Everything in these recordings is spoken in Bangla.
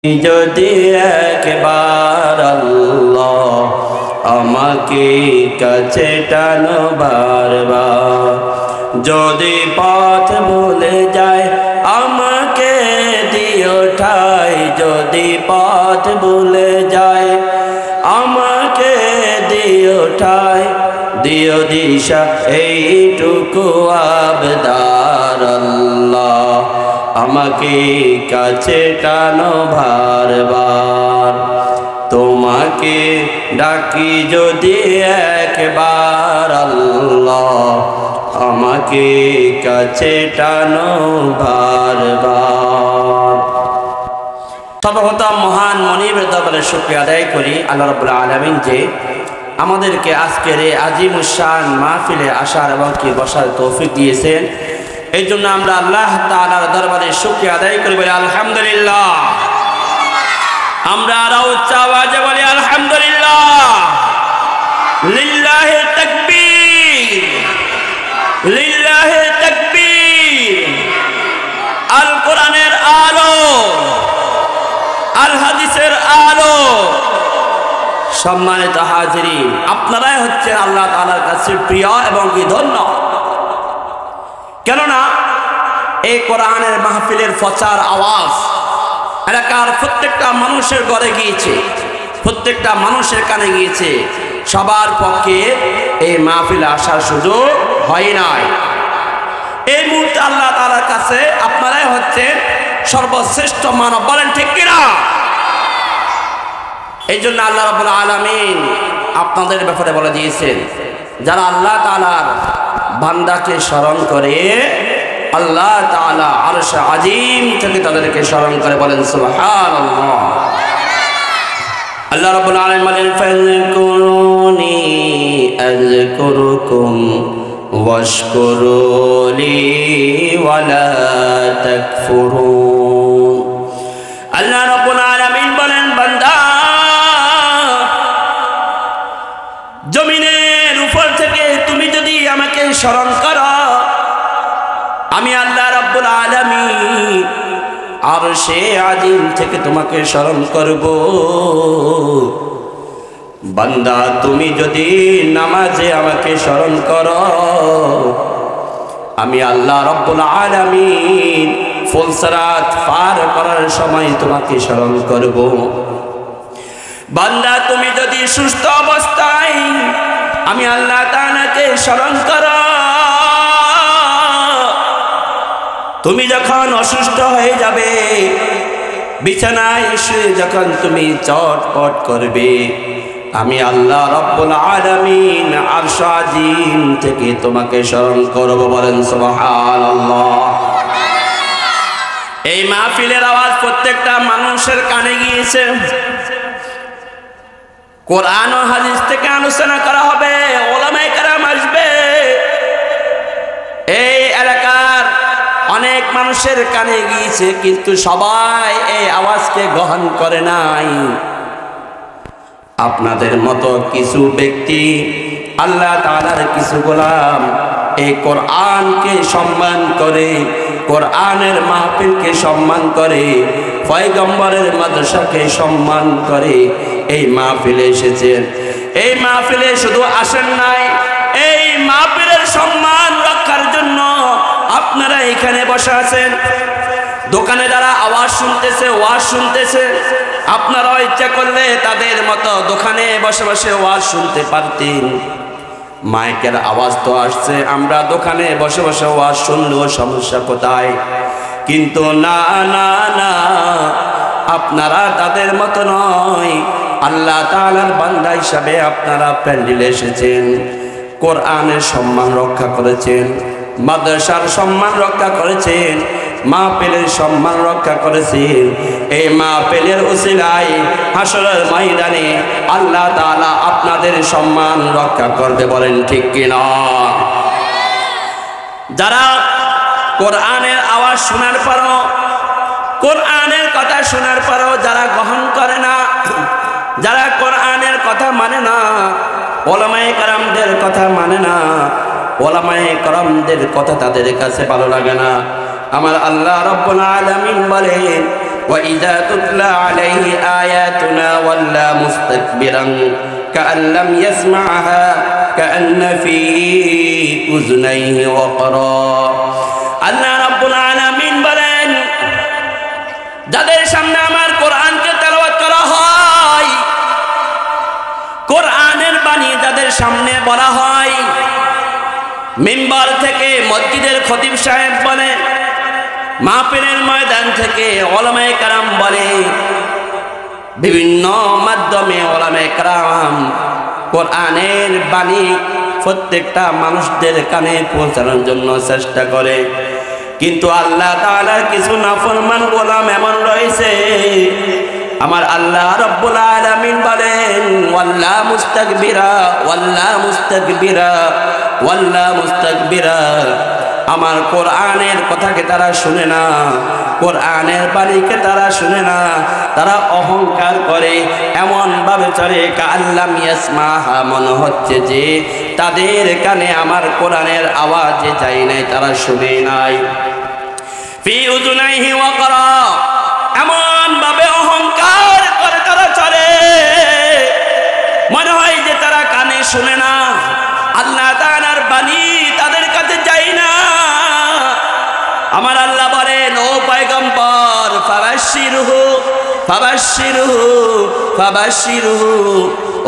যদি একবার আল্লাহ আমাকে কাছে টানো বারবার, যদি পথ ভুলে যায় আমাকে দিও ঠাই, যদি পথ ভুলে যায় আমাকে দিও ঠাই, দিও দিশা এইটুকু আবদার আল্লাহ আমাকে কাছে টানো বারবার। তোমাকে ডাকি যদি একবার আল্লাহ আমাকে কাছে টানো বারবার। সর্বপ্রথম মহান মনিবের দরবারে শুকরিয়া আদায় করি আল্লাহ রাব্বুল আলামিন যে আমাদেরকে আজকের এই আজিমুশ শান মাহফিলে আসার এবং কি বসার তৌফিক দিয়েছেন। এই জন্য আমরা আল্লাহ তাআলার দরবারে শুকরিয়া আদায় করি, বলি আলহামদুলিল্লাহ। আমরা আরো উচ্চ আওয়াজে বলি আলহামদুলিল্লাহ। লিল্লাহি তাকবীর, লিল্লাহি তাকবীর। আল কোরআনের আলো, আল হাদিসের আলো। সম্মানিত হাজিরিন, আপনারাই হচ্ছেন আল্লাহ তাআলার কাছে প্রিয় এবং কি ধন্য। কেননা এই কোরআনের মাহফিলের প্রচার আওয়াজ এলাকার প্রত্যেকটা মানুষের ঘরে গিয়েছে, প্রত্যেকটা মানুষের কানে গিয়েছে। সবার পক্ষে এই মাহফিলে আসার সুযোগ হয় নাই। এই মুহূর্তে আল্লাহ তাআলার কাছে আপনারাই হচ্ছেন সর্বশ্রেষ্ঠ মানব, বলেন ঠিক কিনা? এই জন্য আল্লাহ রাব্বুল আলামিন আপনাদের ব্যাপারে বলে দিয়েছেন, যারা আল্লাহ তাআলার বান্দাকে স্মরণ করে আল্লাহ তাআলা আরশ আজিম থেকে তাদেরকে স্মরণ করে, বলেন সুবহানাল্লাহ। আল্লাহ রাব্বুল আলামিন বলেন ফাযকুরুনি আযকুরুকুম ওয়াশকুরুলি ওয়ালা তাকফুরুন। আল্লাহ রাব্বুল আলামিন বলেন, বান্দা জমিনের উপর থেকে তুমি যদি আমাকে স্মরণ করো, আমি আল্লাহ রাব্বুল আলামিন আরশে আজিম থেকে তোমাকে স্মরণ করব। বান্দা তুমি যদি নামাজে আমাকে স্মরণ করো, আমি আল্লাহ রাব্বুল আলামিন ফুলসরাত পার করার সময় তোমাকে স্মরণ করব। বান্দা তুমি যদি সুস্থ অবস্থায় আমি আল্লাহ তাআলাকে স্মরণ করো, তুমি যখন অসুস্থ হয়ে যাবে বিছানায় এসে যখন তুমি চটপট করবে, আমি আল্লাহ রাব্বুল আলামিন আরশ আজিম থেকে তোমাকে স্মরণ করব, বলেন সুবহানাল্লাহ। এই মাহফিলের আওয়াজ প্রত্যেকটা মানুষের কানে গিয়েছে। কোরআন ও হাদিস থেকে আলোচনা করা হবে, উলামায়ে কেরাম আসবে। এই এলাকার অনেক মানুষের কানে গিয়েছে, কিন্তু সবাই এই আওয়াজকে গ্রহণ করে নাই। আপনাদের মতো কিছু ব্যক্তি, আল্লাহ তাআলার কিছু গোলাম এই কোরআনকে সম্মান করে, কোরআনের মাহফিলকে সম্মান করে, পয়গম্বরের মাদ্রাসাকে সম্মান করে এই মাহফিলে এসেছেন। এই মাহফিলে শুধু আসেন নাই, এই মাহফিলের সম্মান রক্ষার জন্য আপনারা এখানে বসে আছেন। দোকানে যারা আওয়াজ শুনতেছে, ওয়াজ শুনতেছে, আপনারা ইচ্ছা করলে তাদের মতো দোকানে বসে বসে ওয়াজ শুনতে পারতেন। মাইকের আওয়াজ তো আসছে, আমরা দোকানে বসে বসে ওয়াজ শুনলেও সমস্যা কোথায়? কিন্তু না না না, আপনারা তাদের মতো নয়। আল্লাহ তাআলার বান্দা হিসাবে আপনারা প্যান্ডেলে এসেছেন, কোরআনের সম্মান রক্ষা করেছেন, মাদ্রাসার সম্মান রক্ষা করেছেন, মাহফিলের সম্মান রক্ষা করেছেন। এই মাহফিলের উসিলায় হাসরের ময়দানে আল্লাহ তাআলা আপনাদের সম্মান রক্ষা করবে, বলেন ঠিক কিনা? যারা কোরআনের আওয়াজ শোনার পরও, কোরআনের কথা শোনার পরও যারা গ্রহণ করে না, যারা কোরআনের কথা মানে না, উলামায়ে কেরামদের কথা মানে না, ওলামায়ে কেরামদের কথা তাদের কাছে ভালো লাগে না। আমার আল্লাহ রাব্বুল আলামিন বলেন, وإذا تتلى عليه آياتنا ولى مستكبرا كأن لم يسمعها كأن في أذنيه وقرا আল্লাহ রাব্বুল আলামিন বলেন, যাদের সামনে আমার কোরআনকে তেলাওয়াত করা হয়, কোরআনের বাণী যাদের সামনে বলা হয়, মিম্বার থেকে মসজিদের খতিব সাহেব বলে, মাহফিলের ময়দান থেকে উলামায়ে কেরাম বলে, বিভিন্ন মাধ্যমে উলামায়ে কেরাম কোরআনের বাণী প্রত্যেকটা মানুষদের কানে পৌঁছানোর জন্য চেষ্টা করে। কিন্তু আল্লাহ তাআলার কিছু নাফরমান গোলাম এমন রয়েছে, আমার আল্লাহ রাব্বুল আলামিন বলেন, ওয়াল্লা মুস্তাকবিরা ওয়াল্লা মুস্তাকবিরা ওয়াল্লা মুস্তাকবিরা, আমার কোরআনের কথাকে তারা শুনে না, কোরআনের বাণীকে তারা শুনে না, তারা অহংকার করে, এমন ভাবে চলে কাল্লাম ইয়াসমাহা, মনে হচ্ছে যে তাদের কানে আমার কোরআনের আওয়াজ যায় নাই, তারা শুনে নাই। ফি উযুনাইহি ওয়াকরা, এমন ভাবে অহংকার করে তারা চলে, মনে হয় যে তারা কানে শুনে না, আল্লাহ তাআলার বাণী তাদের কাছে যায় না। আমার আল্লাহ বলেন, ও পয়গম্বর, ফাবাশশিরহু ফাবাশশিরহু ফাবাশশিরহু,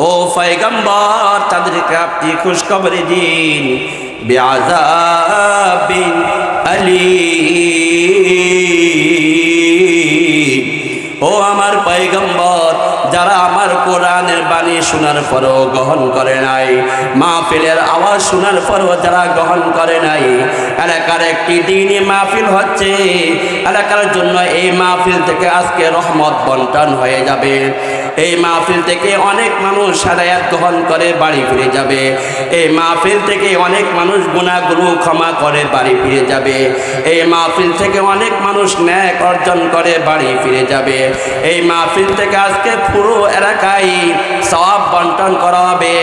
ও পয়গম্বর তাদেরকে আপনি খুশখবরি দিন, বিআযাবিন আলীম। ও আমার পয়গম্বর, যারা আমার কোরআনের বাণী শোনার পরও গ্রহণ করে নাই, মাহফিলের আওয়াজ শোনার পরও যারা গ্রহণ করে নাই, এলাকার একটি দিনই মাহফিল হচ্ছে, এলাকার জন্য এই মাহফিল থেকে আজকে রহমত বন্টন হয়ে যাবে, এই মাহফিল থেকে অনেক মানুষ হেদায়েত গ্রহণ করে বাড়ি ফিরে যাবে, এই মাহফিল থেকে অনেক মানুষ গুনাহগুলো ক্ষমা করে বাড়ি ফিরে যাবে, এই মাহফিল থেকে অনেক মানুষ ন্যায় অর্জন করে বাড়ি ফিরে যাবে, এই মাহফিল থেকে আজকে পুরো এলাকায় সওয়াব বন্টন করা হবে,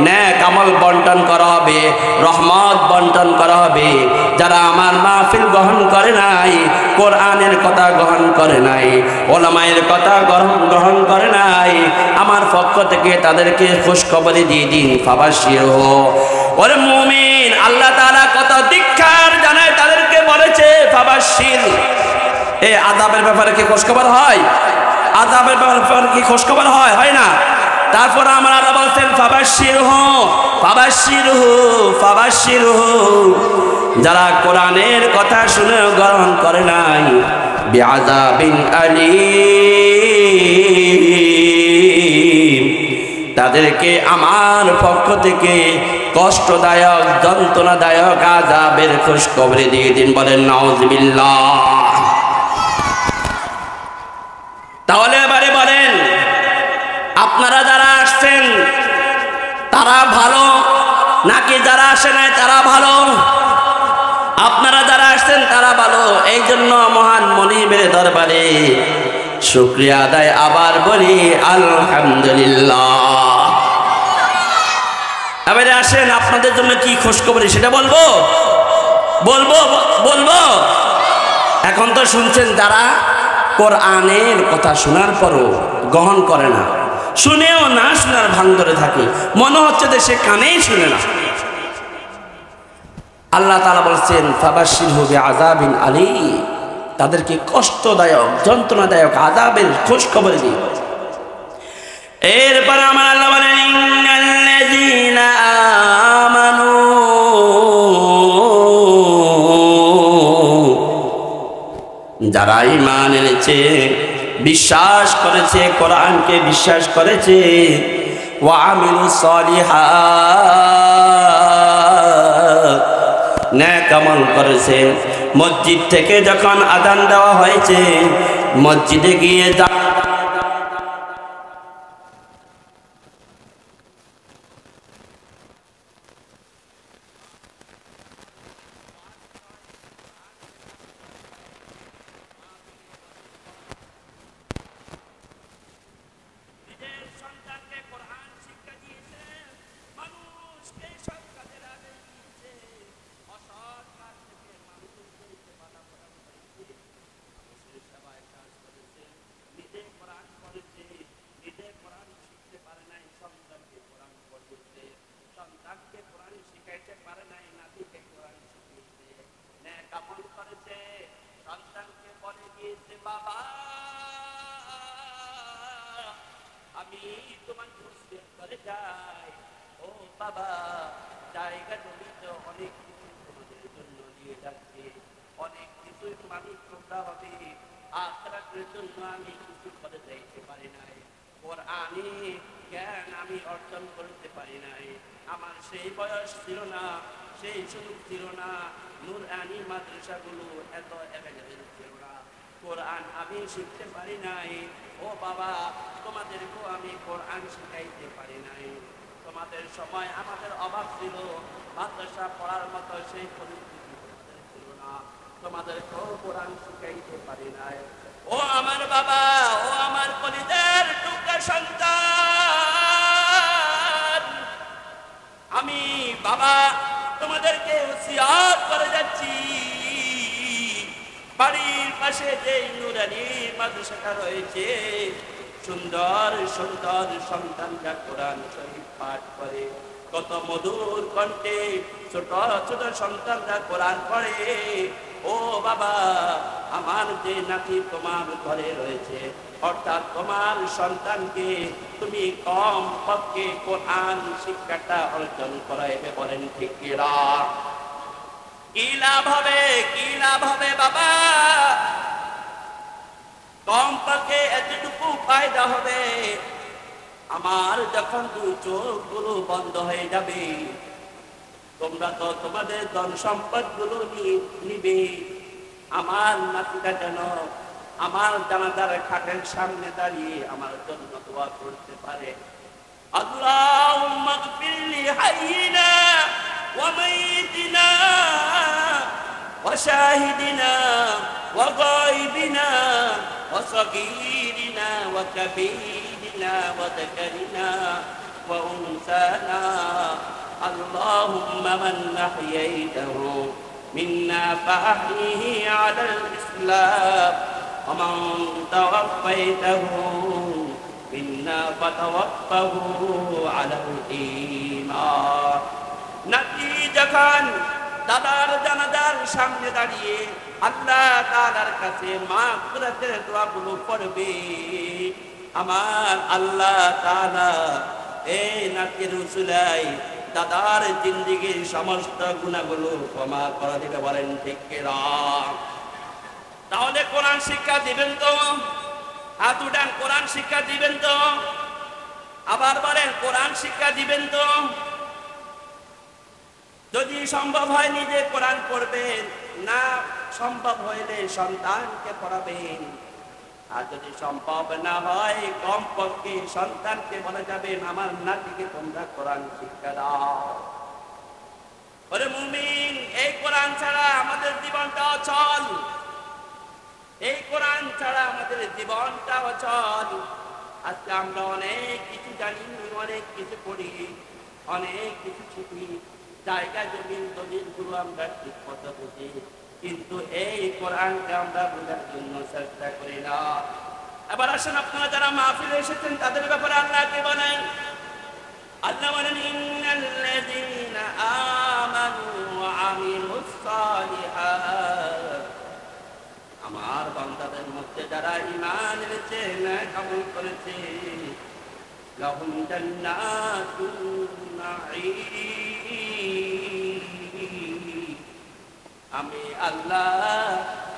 ন্যাক আমল বন্টন করা হবে, রহমত বন্টন করা হবে। যারা আমার মাহফিল গ্রহণ করে নাই, কোরআনের কথা গ্রহণ করে নাই, ওলামায়ের কথা গ্রহণ করে নাই, আমার পক্ষ থেকে তাদেরকে খুশখবরি দিয়ে দিন, ফাবাশশিরহু। ওরে মুমিন, আল্লাহ তাআলা কত ধিক্কার জানায় তাদেরকে বলেছে ফাবাশশির। এই আযাবের ব্যাপারে কি খুশখবর হয়? আযাবের ব্যাপারে কি খুশখবর হয়? হয় না। তারপর আমার আল্লাহ বলছেন ফাবাশশিরহু ফাবাশশিরহু ফাবাশশিরহু, যারা কোরআনের কথা শুনে গ্রহণ করে নাই, বিআযাবিন আলীম, তাদেরকে আমার পক্ষ থেকে কষ্টদায়ক যন্ত্রণাদায়ক আযাবের খুশখবরি দিয়ে দিন। বলেন নাউযুবিল্লাহ। তাহলে এবারে বলেন, আপনারা যারা আসছেন তারা ভালো নাকি যারা আসে নাই তারা ভালো? আপনারা যারা আসছেন তারা ভালো। এই জন্য মহান মনিবের দরবারে শুকরিয়া আদায় আবার বলি আলহামদুলিল্লাহ। এবারে আসেন, আপনাদের জন্য কি খুশখবরি সেটা বলবো বলবো বলবো এখন তো শুনছেন, যারা কোরআনের কথা শোনার পরও গ্রহণ করে না, শুনেও না শোনার ভান ধরে থাকে, মনে হচ্ছে যে সে কানেই শুনে না। আল্লাহ তাআলা বলছেন ফাবাশশিরহু বিআযাবিন আলীম, তাদেরকে কষ্টদায়ক যন্ত্রণাদায়ক আযাবের খুশখবর দিন। এরপর আমার আল্লাহ বলেন ইন্নাল্লাযীনা আমানু, যারা ঈমান এনেছে, বিশ্বাস করেছে, কোরআনকে বিশ্বাস করেছে, ওয়া আমিলুস সলিহাত, নেক আমল করেছে, মসজিদ থেকে যখন আযান দেওয়া হয়েছে মসজিদে গিয়ে আমি তোমার মুসলিম করে যাই, ও বাবা জায়গা জমি তো অনেক কিছু তোমাদের জন্য নিয়ে যাচ্ছে, অনেক কিছুই মালিক তোমরা হবে, আখিরাতের জন্য আমি কিছু করে যাইতে পারি নাই, কোরআনে জ্ঞান আমি অর্জন করতে পারি নাই, আমার সেই বয়স ছিল না, সেই সুযোগ ছিল না, নূরানি মাদ্রাসাগুলো এত অ্যাভেলেবেল ছিল না, কোরআন আমি শিখতে পারি নাই। ও বাবা তোমাদেরকেও আমি কোরআন শিখাইতে পারি নাই, তোমাদের সময় আমাদের অভাব ছিল, মাদ্রাসা পড়ার মতো সেই পরিস্থিতি তোমাদের ছিল না, তোমাদেরকেও কোরআন শিখাইতে পারি নাই। ও আমার বাবা, ও আমার কলিজার টুকরা সন্তান, আমি বাবা তোমাদেরকে ওসিয়াত করে যাচ্ছি, বাড়ির পাশে যে নূরানি মাদ্রাসাটা রয়েছে, সুন্দর সুন্দর সন্তানরা কোরআন শরীফ পাঠ করে, কত মধুর কণ্ঠে ছোট ছোট সন্তানরা কোরআন পড়ে। ও বাবা, আমার যে নাতি তোমার ঘরে রয়েছে, অর্থাৎ তোমার সন্তানকে তুমি কম পক্ষে কোরআন শিক্ষাটা অর্জন করাইবে, বলেন ঠিক কিনা? কি লাভ হবে, কি লাভ হবে বাবা? কম পক্ষে এতটুকু ফায়দা হবে, আমার যখন দু চোখগুলো বন্ধ হয়ে যাবে, তোমরা তো তোমাদের ধন সম্পদ গুলো নিবে, আমার নাতিটা যেন আমার জানাজার খাটের সামনে দাঁড়িয়ে আমার জন্য দোয়া করতে পারে, আল্লাহুম্মা গফিরলি হাইয়িনা ওয়া মাইয়িতিনা ওয়া শাহিদিনা ওয়া গায়বিনা ওয়া সগীরিনা ওয়া কাবীরিনা ওয়া যাকারিনা ওয়া উনসানা, আল্লাহুম্মা মান আহইয়াইতাহু মিন্না ফাহইহি আলাল ইসলাম ওয়া মান তাওয়াফাইতাহু মিন্না ফাতাওয়াফাহু আলাল ঈমান। নাতি যখন দাদার জানাজার সামনে দাঁড়িয়ে আল্লাহ তাআলার কাছে মাগফিরাতের দোয়াগুলো পড়বে, আমার আল্লাহ তাআলা এই নাতির উসিলায় দাদার জিন্দেগীর সমস্ত গুনাহগুলো ক্ষমা করে দিতে, বলেন ঠিক কিনা? তাহলে কোরআন শিক্ষা দিবেন তো? হাত উঠান, কোরআন শিক্ষা দিবেন তো? আবার বলেন, কোরআন শিক্ষা দিবেন তো? যদি সম্ভব হয় নিজে কোরআন পড়বেন, না সম্ভব হইলে সন্তানকে পড়াবেন, আর যদি সম্ভব না হয় কমপক্ষে সন্তানকে বলে যাবেন আমার নাতিকে তোমরা কোরআন শিক্ষা দাও। ওরে মুমিন, এই কোরআন ছাড়া আমাদের জীবনটা অচল, এই কোরআন ছাড়া আমাদের জীবনটা অচল। আজকে আমরা অনেক কিছু জানি, অনেক কিছু পড়ি, অনেক কিছু শিখি, জায়গা জমিন দলিলগুলো আমরা ঠিক মতো বুঝি, কিন্তু এই কোরআনকে আমরা বোঝার জন্য চেষ্টা করি না। এবার আসেন, আপনারা যারা মাহফিলে এসেছেন তাদের ব্যাপারে আল্লাহ কি বলেন? আল্লাহ বলেন, ইন্নাল্লাযীনা আমানু ওয়া আমিলুস সালিহাত, আমার বান্দাদের মধ্যে যারা ঈমান এনেছে, নেক আমল করেছে, লাহুম জান্নাতুন নাঈম, আমি আল্লাহ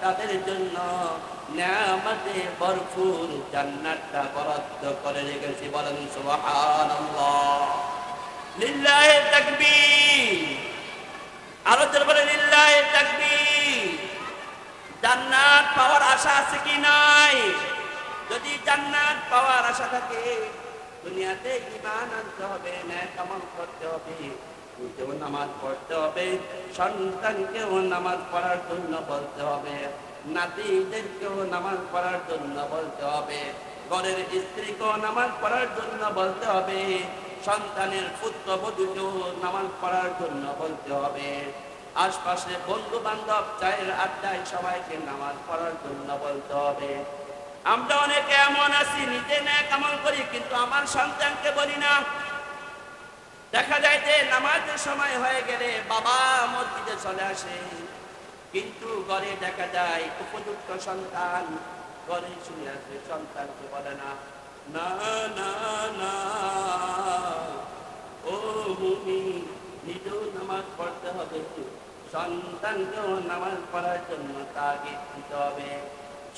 তাদের জন্য নিয়ামতে ভরপুর জান্নাতটা বরাদ্দ করে রেখেছি, বলেন সুবহানাল্লাহ। লিল্লাহি তাকবীর, আরো জোরে বলেন লিল্লাহি তাকবীর। জান্নাত পাওয়ার আশা আছে কি নাই? যদি জান্নাত পাওয়ার আশা থাকে, দুনিয়াতে ঈমান আনতে হবে, নেক আমল করতে হবে, নিজেও নামাজ পড়তে হবে, সন্তানকেও নামাজ পড়ার জন্য বলতে হবে, নাতিদেরকেও নামাজ পড়ার জন্য বলতে হবে, ঘরের স্ত্রীকেও নামাজ পড়ার জন্য বলতে হবে, সন্তানের পুত্রবধূকেও নামাজ পড়ার জন্য বলতে হবে, আশপাশে বন্ধু বান্ধব চায়ের আড্ডায় সবাইকে নামাজ পড়ার জন্য বলতে হবে। আমরা অনেকে এমন আছি, নিজে নেক আমল করি কিন্তু আমার সন্তানকে বলি না। দেখা যায় যে নামাজের সময় হয়ে গেলে বাবা মসজিদে চলে আসে, কিন্তু ঘরে দেখা যায় উপযুক্ত সন্তান ঘরে শুনে আসে, সন্তানকে বলে না। না না না, ও মুমিন, নিজেও নামাজ পড়তে হবে, সন্তানকেও নামাজ পড়ার জন্য তাগিদ দিতে হবে।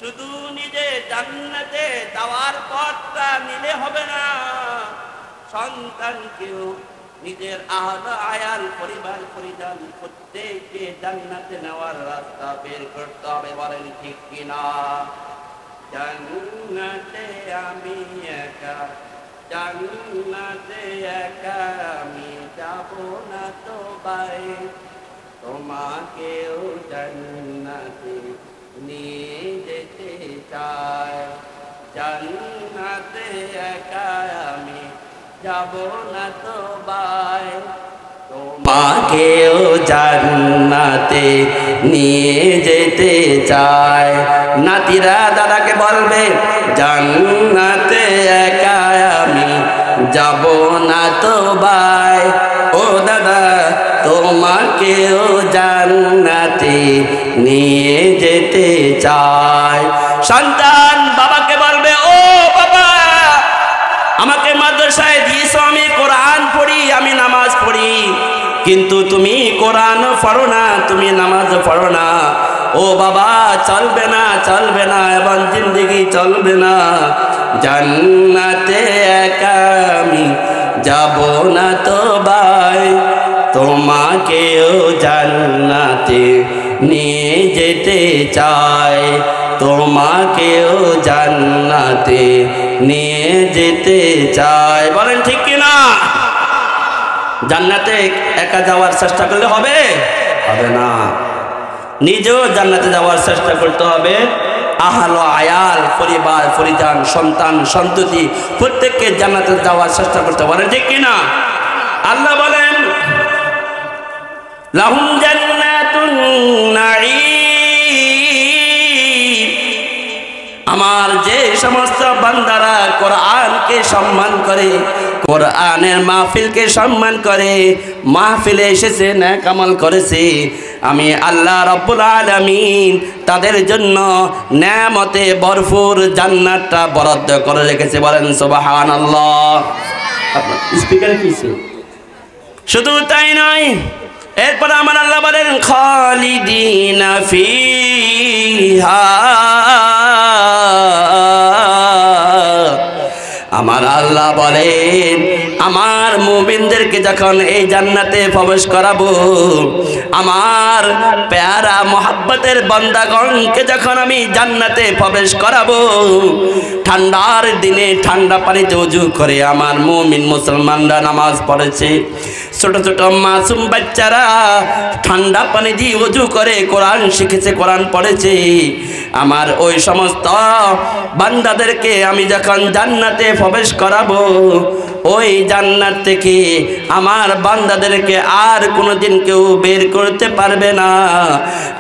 শুধু নিজে জান্নাতে যাওয়ার পথটা নিলে হবে না, সন্তানকেও নিজের আহল আয়াল পরিবার পরিজন প্রত্যেককে জান্নাতে নেওয়ার রাস্তা বের করতে হবে। বলেন ঠিক কিনা? জান্নাতে আমি একা, জান্নাতে একা আমি যাব না তো ভাই, তোমাকেও জান্নাতে নিয়ে যেতে চাই। জান্নাতে একা আমি যাব না তো ভাই, তোমাকেও জান্নাতে নিয়ে যেতে চায়। নাতিরা দাদাকে বলবে জান্নাতে একা আমি যাব না তো ভাই, ও দাদা তোমাকেও জান্নাতে নিয়ে যেতে চায়। সন্তান বাবাকে বলবে ও বাবা, আমাকে মাদ্রাসায় দিয়েছো, আমি কোরআন পড়ি, আমি নামাজ পড়ি, কিন্তু তুমি কোরআন পড়ো না, তুমি নামাজ পড়ো না। ও বাবা চলবে না, চলবে না, এবং জিন্দেগি চলবে না। জান্নাতে একা আমি যাব না তো ভাই, তোমাকেও জান্নাতে নিয়ে যেতে চাই, তোমাকেও জান্নাতে নিয়ে যেতে চাই। বলেন ঠিক কিনা? জান্নাতে একা যাওয়ার চেষ্টা করলে হবে? হবে না। নিজেও জান্নাতে যাওয়ার চেষ্টা করতে হবে। আহল আয়াল পরিবার পরিজন সন্তান সন্ততি প্রত্যেককে জান্নাতে যাওয়ার চেষ্টা করতে পারেন ঠিক কিনা? আল্লাহ বলেন লাহুম জান্নাতুন নাঈম, আমার যে সমস্ত বান্দারা কোরআনকে সম্মান করে, কোরআনের মাহফিলকে সম্মান করে, মাহফিলে এসেছে, নেক আমল করেছে, আমি আল্লাহ রাব্বুল আলামিন তাদের জন্য নেয়ামতে ভরপুর জান্নাতটা বরাদ্দ করে রেখেছে। বলেন সুবহানাল্লাহ। স্পিকারে কিছু শুধু তাই নয়, এরপর আমার আল্লাহ বলেন খালিদিনা ফিহা, আমার আল্লাহ বলেন আমার মুমিনদেরকে যখন এই জান্নাতে প্রবেশ করাবো, আমার প্যারা মোহাব্বতের বান্দাগণকে যখন আমি জান্নাতে প্রবেশ করাবো, ঠান্ডার দিনে ঠান্ডা পানিতে ওযু করে আমার মুমিন মুসলমানরা নামাজ পড়েছে, ছোট ছোট মাসুম বাচ্চারা ঠান্ডা পানি দিয়ে ওযু করে কোরআন শিখেছে, কোরআন পড়েছে, আমার ওই সমস্ত বান্দাদেরকে আমি যখন জান্নাতে প্রবেশ করাবো, ওই জান্নাত থেকে আমার বান্দাদেরকে আর কোনোদিন কেউ বের করতে পারবে না।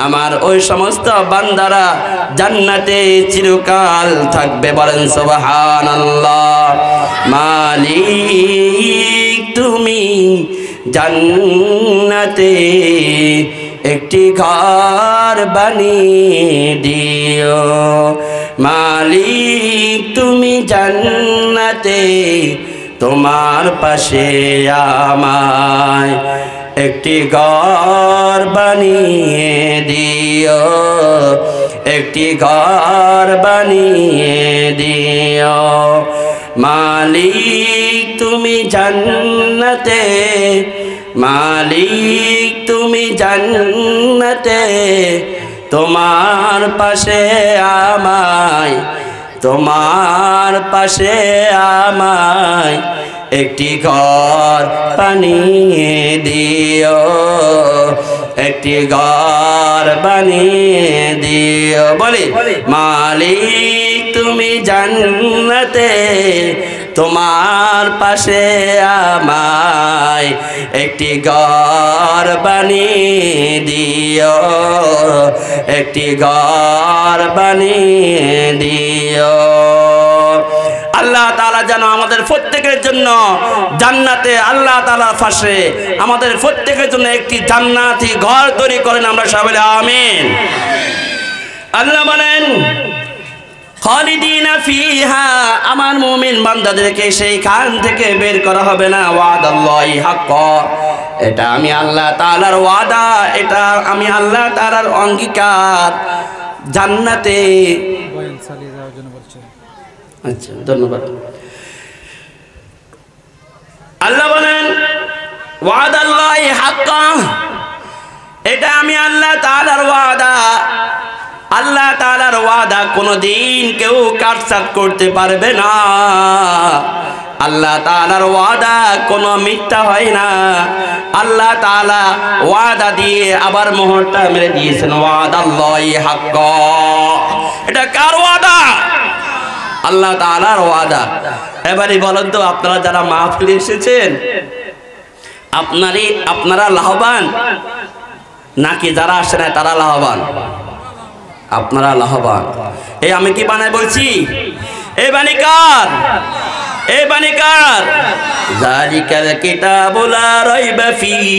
আমার ওই সমস্ত বান্দারা জান্নাতে চিরকাল থাকবে। বলেন সুবহানাল্লাহ। মালিক তুমি জান্নাতে একটি ঘর বানিয়ে দিও, মালিক তুমি জান্নাতে তোমার পাশে আমায় একটি ঘর বানিয়ে দিও, একটি ঘর বানিয়ে দিও, মালিক তুমি জান্নাতে, মালিক তুমি জান্নাতে তোমার পাশে আমায়, তোমার পাশে আমায় একটি ঘর বানিয়ে দিও, একটি ঘর বানিয়ে দিও। বলি মালিক তুমি জান্নাতে তোমার পাশে আমায় একটি ঘর বানিয়ে দিও, একটি ঘর বানিয়ে দিও। আল্লাহ তাআলা যেন আমাদের প্রত্যেকের জন্য জান্নাতে আল্লাহ তাআলার পাশে আমাদের প্রত্যেকের জন্য একটি জান্নাতি ঘর তৈরি করেন। আমরা সবাই আমিন। আল্লাহ বলেন খালিদিনা ফিহা, আমার মুমিন বান্দাদেরকে সেইখান থেকে বের করা হবে না। ওয়াদাল্লাহি হাক্ক, এটা আমি আল্লাহ তাআলার ওয়াদা, এটা আমি আল্লাহ তাআলার অঙ্গীকার। জান্নাতে বয়ান চালিয়ে যাওয়ার জন্য বলছে। আচ্ছা, ধন্যবাদ। আল্লাহ বলেন ওয়াদাল্লাহি হাক্ক, এটা আমি আল্লাহ তাআলার ওয়াদা। আল্লাহ তাআলার ওয়াদা কোনোদিন কেউ কাটছাট করতে পারবে না। আল্লাহ তাআলার ওয়াদা কোনো মিথ্যা হয় না। আল্লাহ তাআলা ওয়াদা দিয়ে আবার মোহরটা মেরে দিয়েছেন, ওয়াদাল্লাহি হাক্ক। এটা কার ওয়াদা? আল্লাহ তাআলার ওয়াদা। এবারে বলেন তো, আপনারা যারা মাহফিলে এসেছেন, আপনারা লাভবান নাকি যারা আসে না তারা লাভবান? আপনারা লাভবান। এই আমি কি বানায় বলছি? এই বাণী কার? এই বাণী কার? যালিকাল কিতাবু লা রাইবা ফীহি,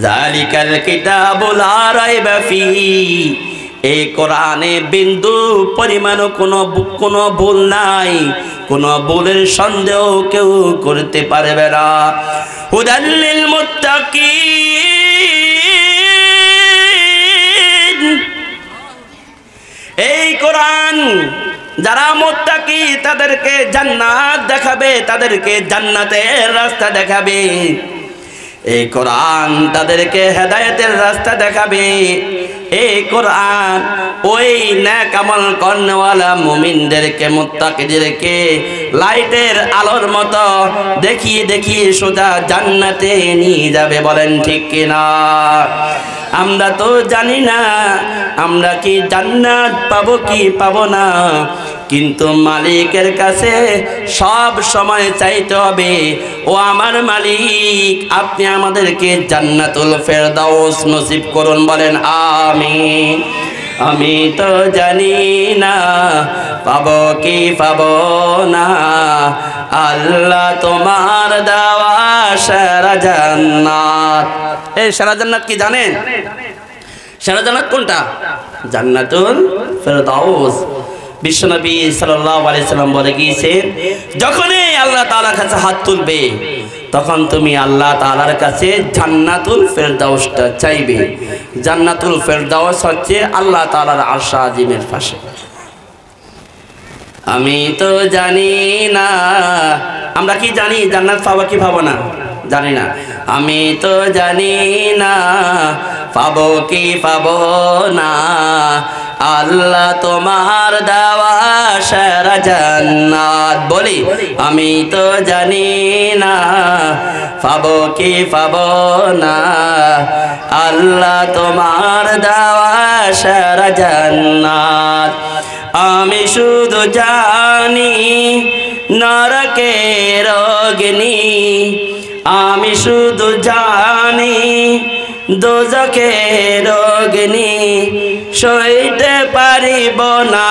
যালিকাল কিতাবু লা রাইবা ফীহি। এই কোরআনে বিন্দু পরিমাণ কোনো ভুল নাই, কোনো ভুলের সন্দেহ কেউ করতে পারবে না। হুদাল লিল মুত্তাকিন, এই কোরআন যারা মুত্তাকি তাদেরকে জান্নাত দেখাবে, তাদেরকে জান্নাতের রাস্তা দেখাবে। এই কোরআন তাদেরকে হেদায়েতের রাস্তা দেখাবে। এই কোরআন ওই নেক আমল করনেওয়ালা মুমিনদেরকে, মুত্তাকিদেরকে লাইটের আলোর মতো দেখিয়ে দেখিয়ে সোজা জান্নাতে নিয়ে যাবে। বলেন ঠিক কিনা? আমরা তো জানি না আমরা কি জান্নাত পাবো কি পাবো না, কিন্তু মালিকের কাছে সব সময় চাইতে হবে, ও আমার মালিক আপনি আমাদেরকে জান্নাতুল ফেরদাউস নসিব করুন। বলেন আমিন। আমি তো জানি না পাবো কি পাবো না, আল্লাহ তোমার দেওয়া সেরা জান্নাত। এই সেরা জান্নাত কি জানেন? সেরা জান্নাত কোনটা? জান্নাতুল ফেরদাউস। বিশ্বনবী সাল্লাল্লাহু আলাইহি সাল্লাম বলে গিয়েছেন, যখনই আল্লাহ তাআলার কাছে হাত তুলবে তখন তুমি আল্লাহ তাআলার কাছে জান্নাতুল ফেরদাউসটা চাইবে। জান্নাতুল ফেরদাউস হচ্ছে আল্লাহ তাআলার আরশ আজিমের পাশে। আমি তো জানি না, আমরা কি জানি জান্নাত পাবো কি পাবো না? জানি না। আমি তো জানি না পাবো কি পাবো না, আল্লাহ তোমার দেওয়া সেরা জান্নাত। বলি আমি তো জানি না পাবো কি পাবো না, আল্লাহ তোমার দেওয়া সেরা জান্নাত। আমি শুধু জানি নরকের অগ্নি, আমি শুধু জানি দোজখের অগ্নি, সইতে পারিব না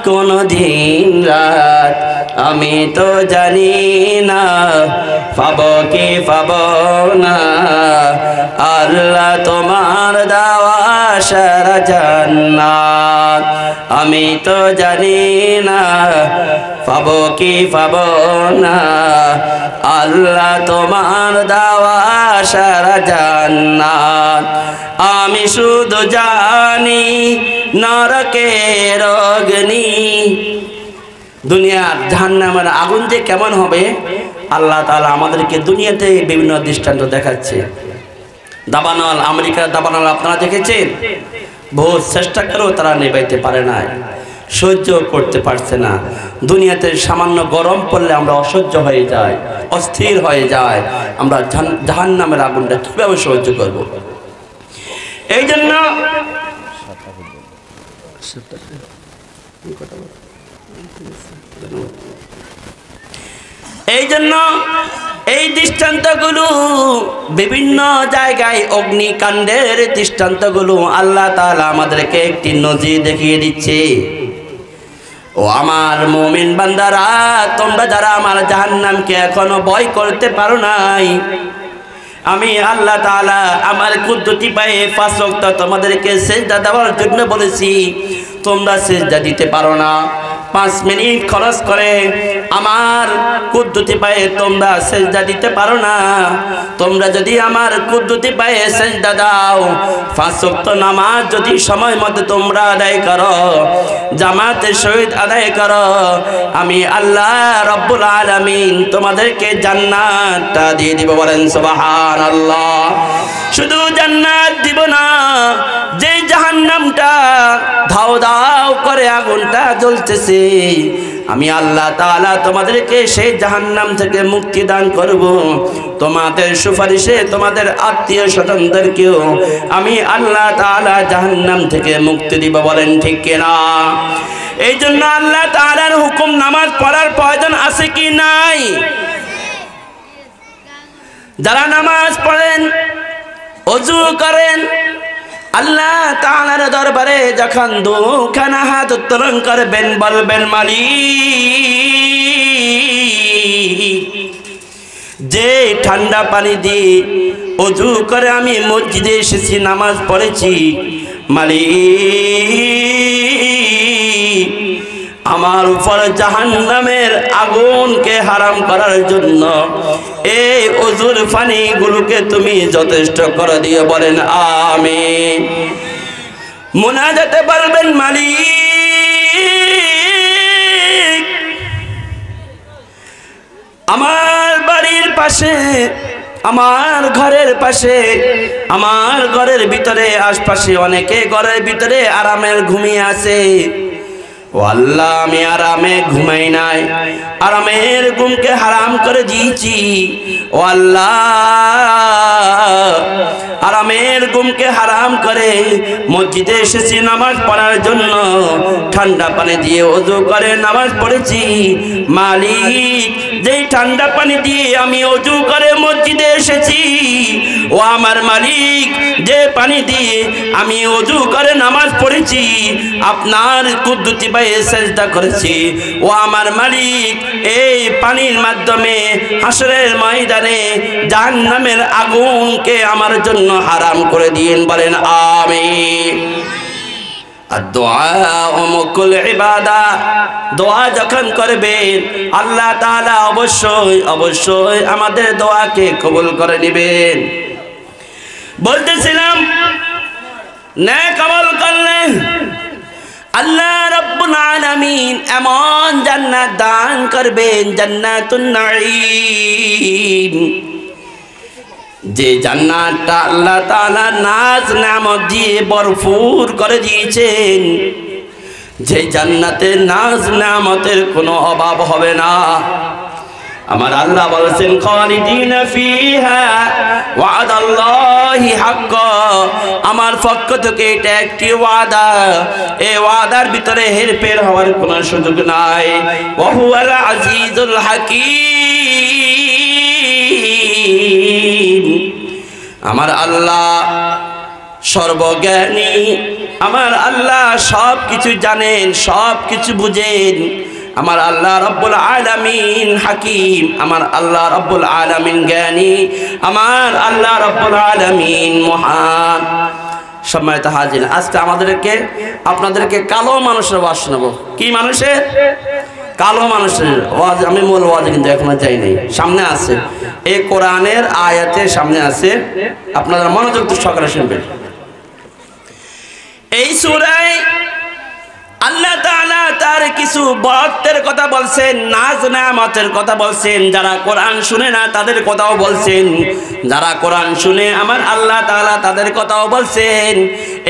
কোনো দিন রাত। আমি তো জানি না পাবো কি পাবো না, আল্লাহ তোমার দেওয়া সেরা জান্নাত। আমি তো জানি না পাবো কি পাবো না, আল্লাহ তোমার দেওয়া সেরা জান্নাত। আমি শুধু জানি নরকের অগ্নি, দুনিয়ার জাহান্নামের আগুন যে কেমন হবে আল্লাহ তাআলা আমাদেরকে দুনিয়াতে বিভিন্ন দৃষ্টান্ত দেখাচ্ছে। দাবানল, আমেরিকার দাবানল আপনারা দেখেছেন, বহু চেষ্টা করেও তারা নেবাইতে পারে না, সহ্য করতে পারছে না। দুনিয়াতে সামান্য গরম পড়লে আমরা অসহ্য হয়ে যাই, অস্থির হয়ে যায়। আমরা জাহান্নামের আগুনটা কিভাবে সহ্য করব? এই জন্য এই দৃষ্টান্তগুলো বিভিন্ন জায়গায়, অগ্নিকাণ্ডের দৃষ্টান্তগুলো আল্লাহ তাআলা আমাদেরকে একটি নজির দেখিয়ে দিচ্ছে। ও আমার মুমিন বান্দারা, তোমরা যারা আমার জাহান্নামকে এখনো ভয় করতে পারো নাই, আমি আল্লাহ তাআলা আমার কুদরতি পায়ে 5 ওয়াক্ত তোমাদেরকে সিজদা দেওয়ার জন্য বলেছি, তোমরা সিজদা দিতে পারো না। 5 মিনিট খরচ করে আমার কুদরতি পায়ে তোমরা সিজদা দিতে পারো না। তোমরা যদি আমার কুদরতি পায়ে সিজদা দাও, 5 ওয়াক্ত নামাজ যদি সময় মতো তোমরা আদায় করো, জামাতের সহিত আদায় করো, আমি আল্লাহ রব্বুল আলামিন তোমাদেরকে জান্নাতটা দিয়ে দিব। বলেন সুবহানাল্লাহ। শুধু জান্নাত দিব না, যে জাহান্নামটা ধাও ধাও করে আগুনটা জ্বলতেছে, আমি আল্লাহ তাআলা তোমাদেরকে সেই জাহান্নাম থেকে মুক্তি দান করব। তোমাদের সুপারিশে তোমাদের আত্মীয় স্বজনদেরকেও আমি আল্লাহ তাআলা জাহান্নাম থেকে মুক্তি দিব। বলেন ঠিক কিনা? এই জন্য আল্লাহ তাআলার হুকুম নামাজ পড়ার প্রয়োজন আছে কি নাই? যারা নামাজ পড়েন, ওযু করেন, আল্লাহ তাআলার দরবারে যখন দুখানা হাত উত্তোলন করবেন, বলবেন মালিক, যে ঠান্ডা পানি দিয়ে ওযু করে আমি মসজিদে এসেছি, নামাজ পড়েছি, মালিক আমার উপর জাহান্নামের আগুনকে হারাম করার জন্য এই ওযুর পানিগুলোকে তুমি যথেষ্ট করে দিও। বলেন আমিন। মুনাজাতে বলবেন মালিক আমার বাড়ির পাশে, আমার ঘরের পাশে, আমার ঘরের ভিতরে আশপাশে অনেকে ঘরের ভিতরে আরামের ঘুমিয়ে আছে। ও আল্লাহ, আমি আরামে ঘুমাই নাই, আরামের ঘুমকে হারাম করে দিয়েছি। ও আল্লাহ, আরামের ঘুমকে হারাম করে মসজিদে এসেছি নামাজ পড়ার জন্য, ঠান্ডা পানি দিয়ে ওযু করে নামাজ পড়েছি। মালিক, যেই ঠান্ডা পানি দিয়ে আমি ওযু করে মসজিদে এসেছি, ও আমার মালিক, যে পানি দিয়ে আমি ওযু করে নামাজ পড়েছি, আপনার কুদরতি পায়ে সিজদা করেছি, ও আমার মালিক, এই পানির মাধ্যমে হাসরের ময়দানে জাহান্নামের আগুনকে আমার জন্য হারাম করে দিন। বলেন আমিন। আর দোয়া মুকুল ইবাদা, দোয়া যখন করবেন আল্লাহ তাআলা অবশ্যই অবশ্যই আমাদের দোয়াকে কবুল করে নেবেন। বলতেছিলাম, নেক আমল করলে আল্লাহ রাব্বুল আলামিন এমন জান্নাত দান করবেন, জান্নাতুন নাঈম, যে জান্নাতটা আল্লাহ তাআলা নাজ নেয়ামত দিয়ে ভরপুর করে দিয়েছেন, যে জান্নাতে নাজ নেয়ামতের কোনো অভাব হবে না। আমার আল্লাহ বলেছেন, খালিদিনা ফিহা ওয়াদাল্লাহি হাক্কা, আমার পক্ষ থেকে এটা একটি ওয়াদা, এই ওয়াদার ভিতরে হেরফের হওয়ার কোনো সুযোগ নাই। ওয়া হুয়াল আজিজুল হাকীম, আমার আল্লাহ সর্বজ্ঞানী, আমার আল্লাহ সব কিছু জানেন, সব কিছু বুঝেন। আমার আল্লাহ রব্বুল আলামিন হাকিম, আমার আল্লাহ রব্বুল আলামিন জ্ঞানী, আমার আল্লাহ রব্বুল আলামিন মহান। সম্মানিত হাজির, আজকে আপনাদেরকে কালো মানুষের ওয়াজ শোনাবো। কি মানুষের? কালো মানুষের ওয়াজ। আমি মূল ওয়াজে কিন্তু এখনো যাই নাই, সামনে আছে, এই কোরআনের আয়াতের সামনে আছে, আপনারা মনোযোগ সহকারে শুনবেন। এই সূরায় আল্লাহ তাআলা তার কিছু বরকতের কথা বলছেন, নাজ নেয়ামতের কথা বলছেন। যারা কোরআন শুনে না তাদের কথাও বলছেন, যারা কোরআন শুনে আমার আল্লাহ তাআলা তাদের কথাও বলছেন।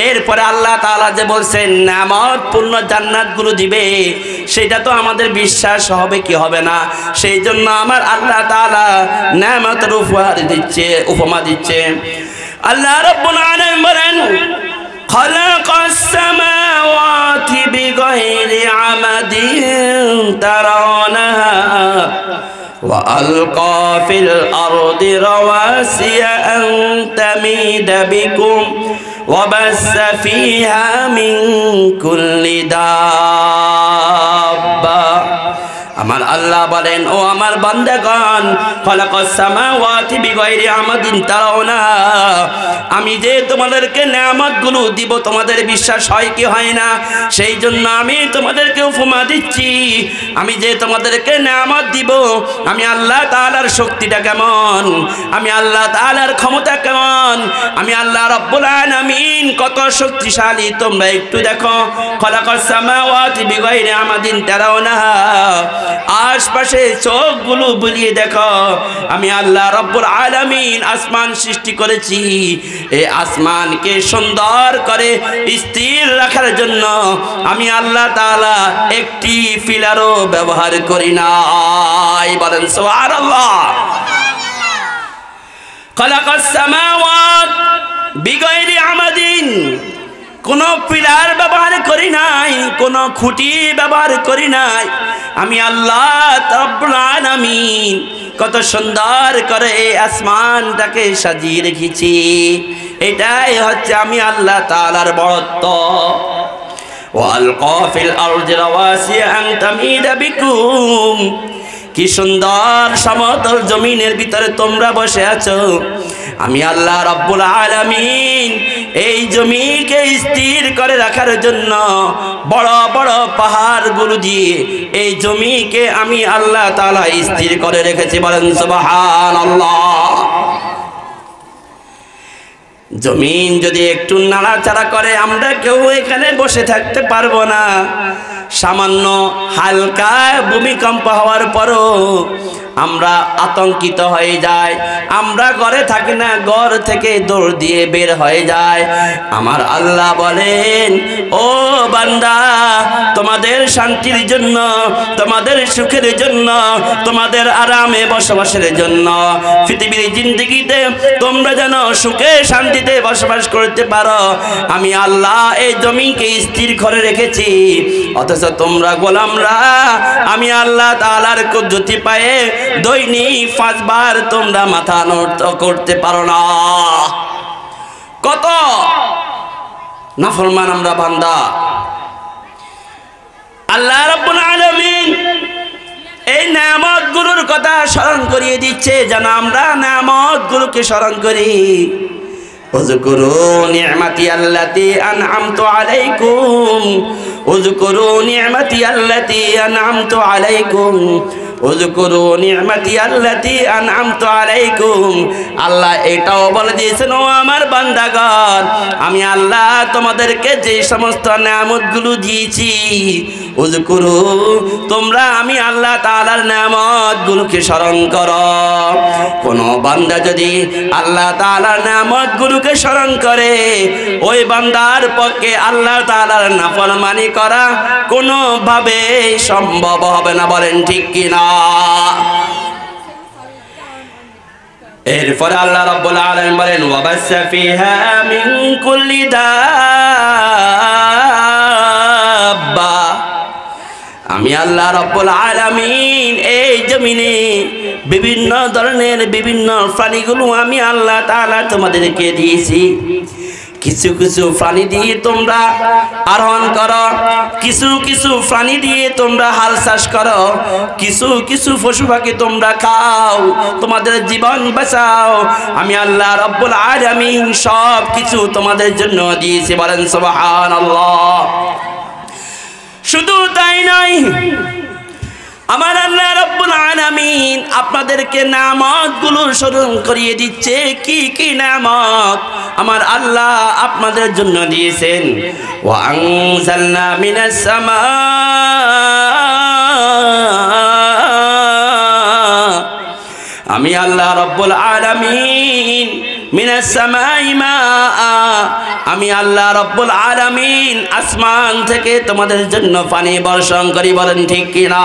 এরপরে আল্লাহ তাআলা যে বলছেন নেয়ামত পূর্ণ জান্নাতগুলো দিবে, সেটা তো আমাদের বিশ্বাস হবে কি হবে না। সেই জন্য আমার আল্লাহ তাআলা নেয়ামতের উপমা দিচ্ছে। আল্লাহ রাব্বুল আলামিন বলেন, خلق السماوات بغير عمد ترونها وألقى في الأرض رواسي أن تميد بكم وبث فيها من كل دابة আমার আল্লাহ বলেন, ও আমার বান্দাগণ, খলাকাস সামাওয়াতি বিগাইরি আমাদিন তারাউনা, আমি যে তোমাদেরকে নেয়ামতগুলো দিব তোমাদের বিশ্বাস হয় কি হয় না? সেই জন্য আমি তোমাদেরকে উপমা দিচ্ছি। আমি যে তোমাদেরকে নেয়ামত দিব, আমি আল্লাহ তাআলার শক্তিটা কেমন, আমি আল্লাহ তাআলার ক্ষমতা কেমন, আমি আল্লাহ রাব্বুল আলামিন কত শক্তিশালী তোমরা একটু দেখো। খলাকাস সামাওয়াতি বিগাইরি আমাদিন তারাউনা, আশপাশে চোখগুলো বুলিয়ে দেখো, আমি আল্লাহ রাব্বুল আলামিন আসমান সৃষ্টি করেছি। এই আসমানকে সুন্দর করে স্থির রাখার জন্য আমি আল্লাহ তাআলা একটি পিলারও ব্যবহার করি নাই। বলেন সুবহানাল্লাহ। খলাকাস সামাওয়াত বিগাইরি আমাদিন, কোন পিলার ব্যবহার করি নাই, কোন খুঁটি ব্যবহার করি নাই। আমি আল্লাহ রাব্বুল আলামিন কত সুন্দর করে এই আসমানটাকে সাজিয়ে রেখেছি। এটাই হচ্ছে আমি আল্লাহ তাআলার বড়ত্ব। ওয়ালকা ফিল আরদি রাওয়াসিয়া আন তামিদা বিকুম, কি সুন্দর সমতল জমিনের ভিতরে তোমরা বসে আছো। আমি আল্লাহ রাব্বুল আলামিন এই জমিকে স্থির করে রাখার জন্য বড় বড় পাহাড়গুলো দিয়ে এই জমিকে আমি আল্লাহ তাআলা স্থির করে রেখেছি। বলেন সুবহানাল্লাহ। জমিন যদি একটু নাড়াচাড়া করে আমরা কেউ এখানে বসে থাকতে পারবো না। সামান্য হালকা ভূমিকম্প হওয়ার পরও আমরা আতঙ্কিত হয়ে যাই, আমরা ঘরে থাকি না, ঘর থেকে দৌড় দিয়ে বের হয়ে যায়। আমার আল্লাহ বলেন, ও বান্দা, তোমাদের শান্তির জন্য, তোমাদের সুখের জন্য, তোমাদের আরামে বসবাসের জন্য, পৃথিবীর জিন্দেগিতে তোমরা যেন সুখে শান্তিতে বসবাস করতে পারো, আমি আল্লাহ এই জমিনকে স্থির করে রেখেছি। অথচ তোমরা গোলামরা আমি আল্লাহ তাআলার কুদরতি পায়ে দৈনিক 5 বার তোমরা মাথা নত করতে পারো না। কত নাফরমান আমরা বান্দা। আল্লাহ রাব্বুল আলামিন এই নেয়ামতগুলোর কথা স্মরণ করিয়ে দিচ্ছে যেন আমরা নেয়ামতগুলোকে স্মরণ করি। উযকুরু নি'মাতি আল্লাতী আন'আমতু আলাইকুম, উযকুরু নি'মাতি আল্লাতী আন'আমতু আলাইকুম, উযকুরু নি'মাতি আল্লাতী আন'আমতু আলাইকুম। আল্লাহ এটাও বলে দিয়েছেন, ও আমার বান্দাগণ, আমি আল্লাহ তোমাদেরকে যে সমস্ত নেয়ামতগুলো দিয়েছি, উযকুরু, তোমরা আমি আল্লাহ তাআলার নেয়ামতগুলোকে স্মরণ করো। কোন বান্দা যদি আল্লাহ তাআলার নেয়ামতগুলোকে স্মরণ করে, ওই বান্দার পক্ষে আল্লাহ তাআলার নাফরমানি করা কোনোভাবে সম্ভব হবে না। বলেন ঠিক কিনা? এরপরে আল্লাহ রাব্বুল আলামিন বলেন, ওয়াবাসসা ফিহা মিন কুল্লি দাব্বা, আমি আল্লাহ রাব্বুল আলামিন এই জমিনে বিভিন্ন ধরনের বিভিন্ন প্রাণীগুলো আমি আল্লাহ তাআলা তোমাদেরকে দিয়েছি। কিছু কিছু প্রাণী দিয়ে তোমরা আরোহণ করো, কিছু কিছু প্রাণী দিয়ে তোমরা হাল চাষ করো, কিছু কিছু পশু পাখি তোমরা খাও, তোমাদের জীবন বাঁচাও। আমি আল্লাহ রাব্বুল আলামিন সব কিছু তোমাদের জন্য দিয়েছি। বলেন সুবহানাল্লাহ। শুধু তাই নয়, আমার আল্লাহ রাব্বুল আলামিন আপনাদেরকে নেয়ামতগুলো স্মরণ করিয়ে দিচ্ছে। কি কি নেয়ামত আমার আল্লাহ আপনাদের জন্য দিয়েছেন। ওয়া আনজালনা মিনাস সামা, আমি আল্লাহ রাব্বুল আলামিন মিনাস সামাই মা, আমি আল্লাহ রাব্বুল আলামিন আসমান থেকে তোমাদের জন্য পানি বর্ষণ করি। বলেন ঠিক কিনা?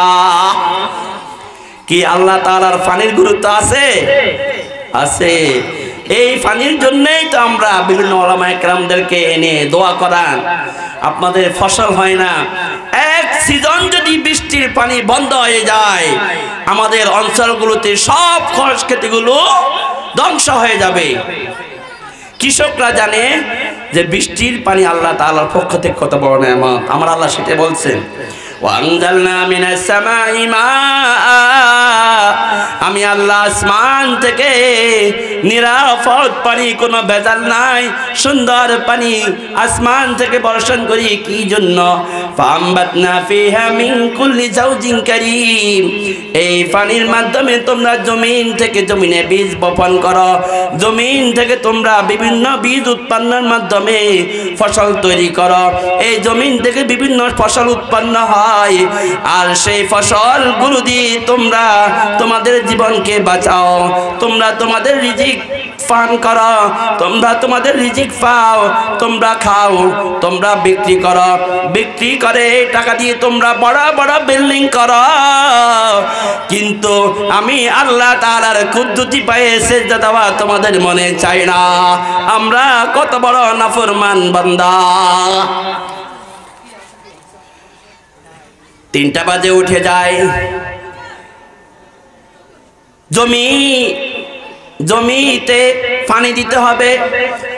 কি আল্লাহ তাআলার পানির গুরুত্ব আছে? আছে। এই পানির জন্যই তো আমরা বিভিন্ন উলামায়ে কেরামদেরকে এনে দোয়া করান। আপনাদের ফসল হয় না, এক সিজন যদি বৃষ্টির পানি বন্ধ হয়ে যায়, আমাদের অঞ্চলগুলোতে সব খরচ ক্ষেতগুলো ধ্বংস হয়ে যাবে। কৃষকরা জানে যে বৃষ্টির পানি আল্লাহ তাআলার পক্ষ থেকে কত বড় নেয়ামত। আমার আল্লাহ সেটা বলছেন, ওয়ানজালনা মিনাস সামাই মাআ, আমি আল্লাহ আসমান থেকে নিরাপদ পানি, কোনো ভেজাল নাই, সুন্দর পানি আসমান থেকে বর্ষণ করি। কি জন্য? ফাআমবাতনা ফিহা মিন কুল্লি জাওজিন কারীম, এই পানির মাধ্যমে তোমরা জমিন থেকে জমিনে বীজ বপন করো, জমিন থেকে তোমরা বিভিন্ন বীজ উৎপন্নের মাধ্যমে ফসল তৈরি করো, এই জমিন থেকে বিভিন্ন ফসল উৎপন্ন হয়, আর সেই ফসলগুলো দিয়ে তোমরা তোমাদের জীবনকে বাঁচাও, তোমরা তোমাদের রিজিক পান করো, তোমরা তোমাদের রিজিক পাও, তোমরা খাও, তোমরা বিক্রি করো, বিক্রি করে টাকা দিয়ে তোমরা বড় বড় বিল্ডিং করো। কিন্তু আমি আল্লাহ তাআলার কুদরতি পায়ে সিজদা দেওয়া তোমাদের মনে চাই না। আমরা কত বড় নাফরমান বান্দা। 3টা বাজে উঠে যায়, জমিতে পানি দিতে হবে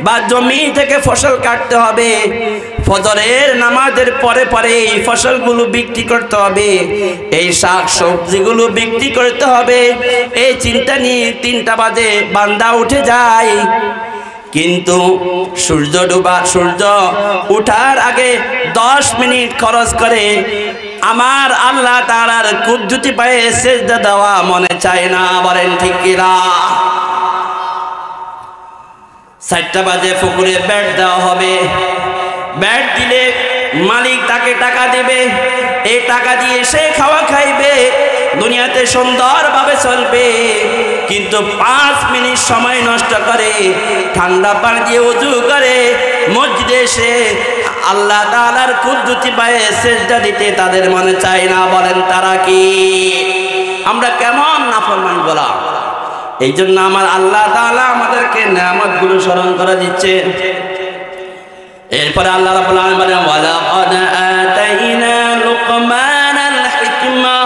বা জমি থেকে ফসল কাটতে হবে, ফজরের নামাজের পরে পরে এই ফসলগুলো বিক্রি করতে হবে, এই শাক সবজিগুলো বিক্রি করতে হবে, এই চিন্তা নিয়ে 3টা বাজে বান্দা উঠে যায়। কিন্তু সূর্য উঠার আগে 10 মিনিট খরচ করে আমার আল্লাহ তাআলার কুদরতি পায়ে সিজদা দেওয়া মনে চায় না। বলেন ঠিক কিনা? 4টা বাজে পুকুরে ব্যাট দেওয়া হবে, ব্যাট দিলে মালিক তাকে টাকা দেবে, এই টাকা দিয়ে সে খাওয়া খাইবে, দুনিয়াতে সুন্দরভাবে চলবে। কিন্তু 5 মিনিট সময় নষ্ট করে ঠান্ডা পানি দিয়ে ওযু করে মসজিদে এসে আল্লাহ তাআলার কুদরতি পায়ে সিজদা দিতে তাদের মনে চায় না। বলেন তারা কি? আমরা কেমন নাফরমান গোলাম। এই জন্য আমার আল্লাহ তাআলা আমাদেরকে নিয়ামতগুলো স্মরণ করে দিচ্ছে। এরপরে আল্লাহ রাব্বুল আলামিন বলেন, ওয়ালাকাদ আতাইনা লুকমানাল হিকমা,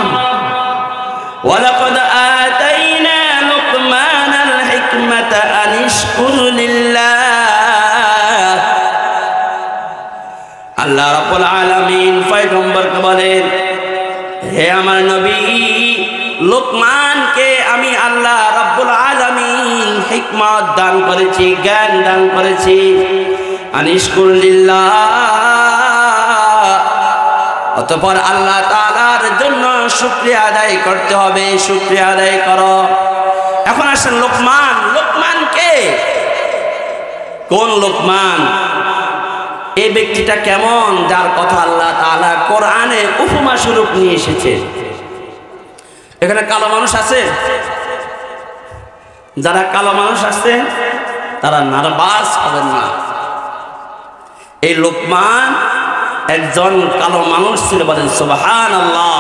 ওয়ালাকাদ আতাইনা লুকমানাল হিকমাতা আনিশকুর লিল্লাহ। আল্লাহ রাব্বুল আলামিন পয়গম্বরকে বলেন, হে আমার নবী, লোকমানকে আমি আল্লাহ রাব্বুল আলামিন হিকমত দান করেছি, জ্ঞান দান করেছি। আনিশকুর লিল্লাহ, অতঃপর আল্লাহ তাআলার জন্য শুকরিয়া আদায় করতে হবে। শুকরিয়া আদায় করো। এখন আসেন লোকমান। লোকমান কে? কোন লোকমান? এই ব্যক্তিটা কেমন, যার কথা আল্লাহ তাআলা কোরআনে উপমা স্বরূপ নিয়ে এসেছে। এখানে কালো মানুষ আছে? যারা কালো মানুষ আছে তারা নার্ভাস হবেন না। এই লোকমান একজন কালো মানুষ ছিল। বলেন সুবহানাল্লাহ।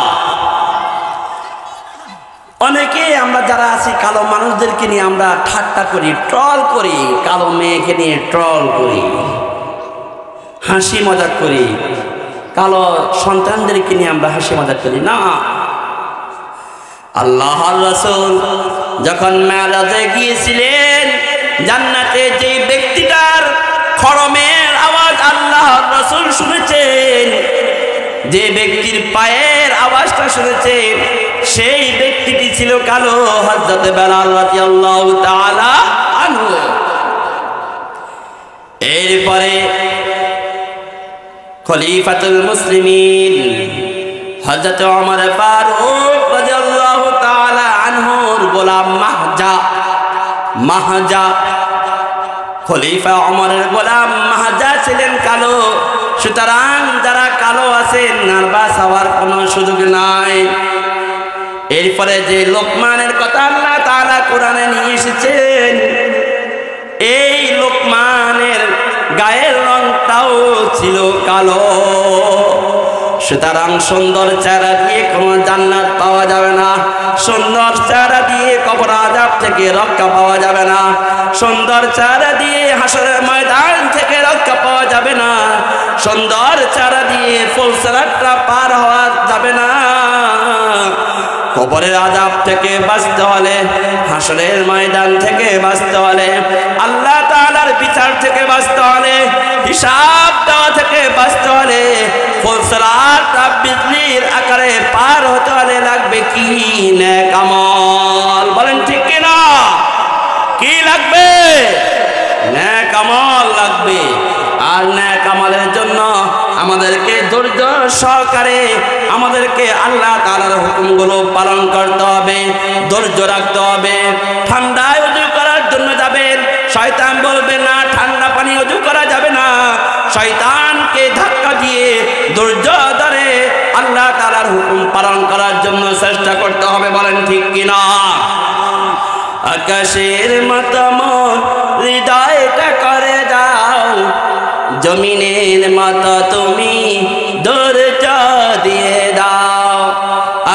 অনেকে আমরা যারা আছি কালো মানুষদেরকে নিয়ে আমরা ঠাট্টা করি, ট্রল করি, কালো মেয়েকে নিয়ে ট্রল করি, হাসি মজাক করি, কালো সন্তানদেরকে নিয়ে আমরা হাসি মজাক করি না। আল্লাহর রাসূল যখন মেরাজে গিয়েছিলেন, জান্নাতে যে ব্যক্তিটার খড়মের আওয়াজ আল্লাহর রাসূল শুনেছেন, যে ব্যক্তির পায়ের আওয়াজটা শুনেছেন, সেই ব্যক্তিটি ছিল কালো। হযরত বেলাল রাদিয়াল্লাহু তাআলা আনহু। এরপরে খলিফাতুল মুসলিমিন হযরত ওমর ফারুক রাদিয়াল্লাহু তাআলা আনহুর গোলাম মাহজা, খলিফা ওমরের গোলাম মাহজা ছিলেন কালো। সুতরাং যারা কালো আছেন নার্ভাস হওয়ার কোনো সুযোগ নাই। এরপরে যে লোকমানের কথা আল্লাহ তাআলা কোরআনে নিয়ে এসেছেন, এই লোকমানের গায়ের রংটাও ছিল কালো। সুতরাং সুন্দর চেহারা দিয়ে কোনো জান্নাত পাওয়া যাবে না, সুন্দর চেহারা দিয়ে কবর আযাব থেকে রক্ষা পাওয়া যাবে না, সুন্দর চেহারা দিয়ে হাসরের ময়দান থেকে রক্ষা পাওয়া যাবে না, সুন্দর চেহারা দিয়ে ফুলসিরাতটা পার হওয়া যাবে না। কবরের আযাব থেকে বাঁচতে হলে, হাসরের ময়দান থেকে বাঁচতে হলে, আল্লাহ তাআলার বিচার থেকে বাঁচতে হলে, হিসাব দেওয়া থেকে বাঁচতে হলে, ফুলসিরাত বিজলির আকারে পার হতে হলে লাগবে কি? নেক আমল। বলেন ঠিক কিনা? কি লাগবে? নেক আমল লাগবে। আর নেক আমলের জন্য আমাদেরকে ধৈর্য সহকারে আমাদেরকে আল্লাহ তাআলার হুকুমগুলো পালন করতে হবে, ধৈর্য রাখতে হবে। ঠান্ডায় ওযু করার জন্য যাবেন, শয়তান বলবে না ঠান্ডা পানি ওযু করা যাবে না। শয়তানকে ধাক্কা দিয়ে ধৈর্য ধরে আল্লাহ তাআলার হুকুম পালন করার জন্য চেষ্টা করতে হবে। বলেন ঠিক কিনা? আকাশের মতো মন হৃদয়টা করে দাও, জমিনের মতো তুমি ধৈর্য দিয়ে দাও।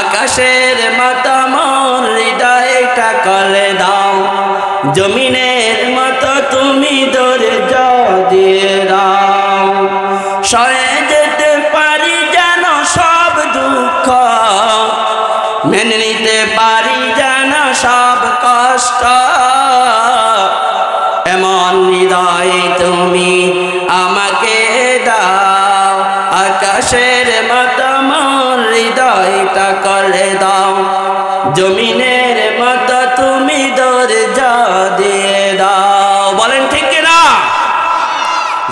আকাশের মতো মন হৃদয়টা করে দাও, জমিনের মতো তুমি ধৈর্য দিয়ে দাও। সয়ে যেতে পারি যেন সব দুঃখ, মেনে নিতে পারি যেন সব কষ্ট, এমন হৃদয় তুমি আমাকে দাও। আকাশের মতো মন হৃদয়টা করে দাও, জমিনের মতো তুমি ধৈর্য দিয়ে দাও। বলেন ঠিক কিনা?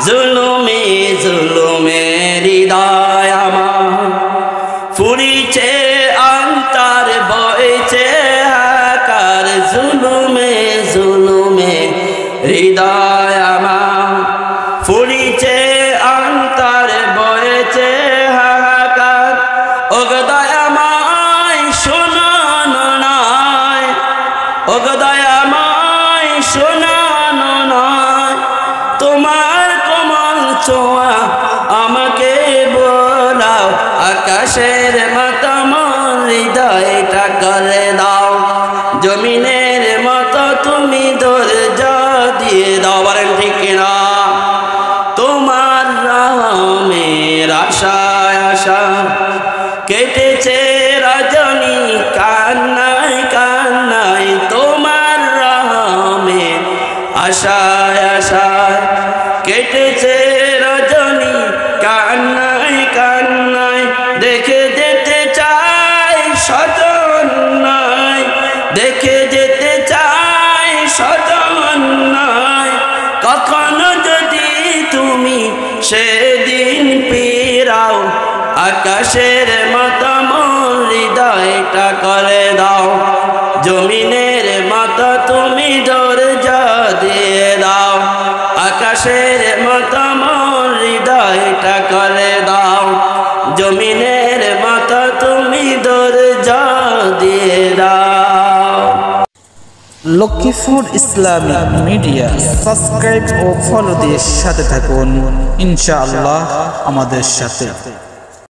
জুলুমে জুলুমে হৃদয় আমার ফুরিছে, অন্তর বইছে হাহাকার। জুলুমে জুলুমে হৃদয় আমার ফুরিছে, অন্তর বইছে হাহাকার। ও গো দয়াময় শোনানো নয়, ও গো দয়াময় শোনানো নয়, তোমার কোমল ছোঁয়া আমাকে বোলাও। আকাশের মতো মন হৃদয়টা করে দাও, জমিনের মতো তুমি ধৈর্য দিয়ে দাও। বলেন ঠিক কিনা? তোমার রহমের আশায় আশা কেটেছে রজনী কান্নায় কান্নায়। তোমার রহমের আশায় আশায় কেটেছে রজনী কান্নায় কান্নায়। দেখে যেতে চাই স্বজন নয়, দেখে যেতে চাই স্বজন নয়। কখনো যদি তুমি সেদিন ফিরাও, আকাশের মতো মন হৃদয়টা করে দাও, জমিনের মতো তুমি ধৈর্য দিয়ে দাও। আকাশের মতো মন হৃদয়টা করে দাও, জমিনের মতো তুমি ধৈর্য দিয়ে দাও। লক্ষ্মীপুর ইসলামিক মিডিয়া সাবস্ক্রাইব ও ফলো দিয়ে সাথে থাকুন, ইনশাআল্লাহ আমাদের সাথে।